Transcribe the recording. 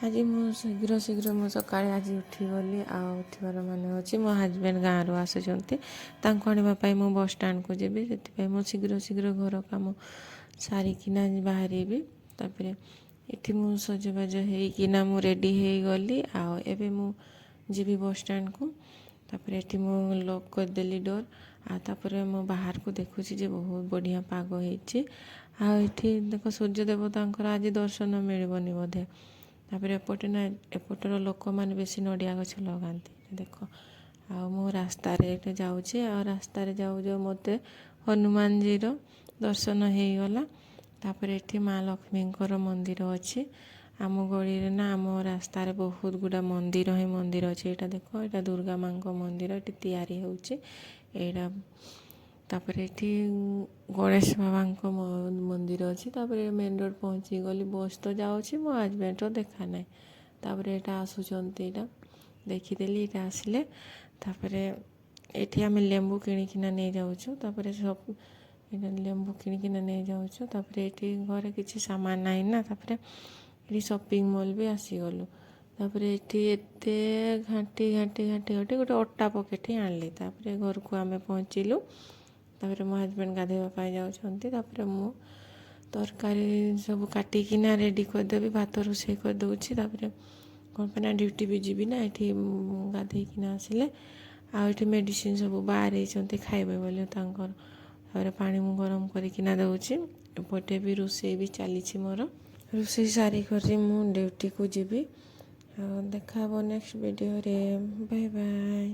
आज मु शीघ्र शीघ्र मु सकाଳେ आज उठिगली उठिबार ମାନେ ଅଛି ମୋ ହଜବେଣ୍ଡ ଗାଁରୁ ଆସୁଛନ୍ତି ତାଙ୍କୁ ଆଣିବା ପାଇଁ ମୁଁ ବସ୍ ଷ୍ଟାଣ୍ଡକୁ ଯିବି ସେଥିପାଇଁ ମୁଁ ଶୀଘ୍ର ଶୀଘ୍ର ଘର କାମ ସାରିକିନା ବାହାରିବି। ତାପରେ ଏଠି ମୁଁ ସଜବାଜ ହେଇକିନା ମୁଁ ରେଡ଼ି ହେଇଗଲି ଏବେ ମୁଁ ଯିବି ବସ୍ ଷ୍ଟାଣ୍ଡକୁ। ତାପରେ ଏଠି ମୁଁ ଲକ୍ କରିଦେଲି ଡୋର୍ ତାପରେ ମୁଁ ବାହାରକୁ ଦେଖୁଛି ଯେ ବହୁତ ବଢ଼ିଆ ପାଗ ହେଇଛି ଏଠି ଦେଖ ସୂର୍ଯ୍ୟ ଦେବତାଙ୍କର ଆଜି ଦର୍ଶନ ମିଳିବନି ବୋଧେ। ତାପରେ ଏପଟେ ନା ଏପଟର ଲୋକମାନେ ବେଶୀ ନଡ଼ିଆ ଗଛ ଲଗାନ୍ତି ଦେଖ ମୁଁ ରାସ୍ତାରେ ଏଠି ଯାଉଛି ରାସ୍ତାରେ ଯାଉ ଯାଉ ମୋତେ ହନୁମାନଜୀର ଦର୍ଶନ ହେଇଗଲା। ତାପରେ ଏଠି ମା ଲକ୍ଷ୍ମୀଙ୍କର ମନ୍ଦିର ଅଛି ଆମ ଗଳିରେ ନା ଆମ ରାସ୍ତାରେ ବହୁତ ଗୁଡ଼ା ମନ୍ଦିର ହିଁ ମନ୍ଦିର ଅଛି। ଏଇଟା ଦେଖ ଏଇଟା ଦୁର୍ଗା ମାଙ୍କ ମନ୍ଦିର ଏଠି ତିଆରି ହେଉଛି ଏଇଟା। ତାପରେ ଏଠି ଗଣେଶ ବାବାଙ୍କ ମନ୍ଦିର ଅଛି। ତାପରେ ମେନ୍ ରୋଡ଼ ପହଞ୍ଚିଗଲି ବସ୍ ତ ଯାଉଛି ମୋ ହଜବେଣ୍ଡର ଦେଖା ନାହିଁ। ତାପରେ ଏଇଟା ଆସୁଛନ୍ତି ଏଇଟା ଦେଖିଦେଲି ଏଇଟା ଆସିଲେ ତାପରେ ଏଠି ଆମେ ଲେମ୍ବୁ କିଣିକିନା ନେଇଯାଉଛୁ। ତାପରେ ସବୁ ଏଇଟା ଲେମ୍ବୁ କିଣିକିନା ନେଇଯାଉଛୁ। ତାପରେ ଏଠି ଘରେ କିଛି ସାମାନ ନାହିଁ ନା ତାପରେ ଏଠି ସପିଂ ମଲ୍ ବି ଆସିଗଲୁ। ତାପରେ ଏଠି ଏତେ ଘାଣ୍ଟି ଘାଣ୍ଟି ଘାଣ୍ଟି ଘାଣ୍ଟି ଗୋଟେ ଅଟା ପକେଟ୍ ଆଣିଲି। ତାପରେ ଘରକୁ ଆମେ ପହଞ୍ଚିଲୁ। ତାପରେ ମୋ ହଜବେଣ୍ଡ ଗାଧୋଇବା ପାଇଁ ଯାଉଛନ୍ତି। ତାପରେ ମୁଁ ତରକାରୀ ସବୁ କାଟିକିନା ରେଡ଼ି କରିଦେବି ଭାତ ରୋଷେଇ କରିଦେଉଛି। ତାପରେ କ'ଣ ପାଇଁ ନା ଡ୍ୟୁଟି ବି ଯିବି ନା ଏଠି ଗାଧୋଇକିନା ଆସିଲେ ଏଠି ମେଡ଼ିସିନ୍ ସବୁ ବାହାରେଇଛନ୍ତି ଖାଇବେ ବୋଲି ତାଙ୍କର। ତାପରେ ପାଣି ମୁଁ ଗରମ କରିକିନା ଦେଉଛି। ଏପଟେ ବି ରୋଷେଇ ବି ଚାଲିଛି ମୋର। ରୋଷେଇ ସାରିକରି ମୁଁ ଡ୍ୟୁଟିକୁ ଯିବି ଦେଖା ହେବ ନେକ୍ସଟ ଭିଡ଼ିଓରେ। Bye bye.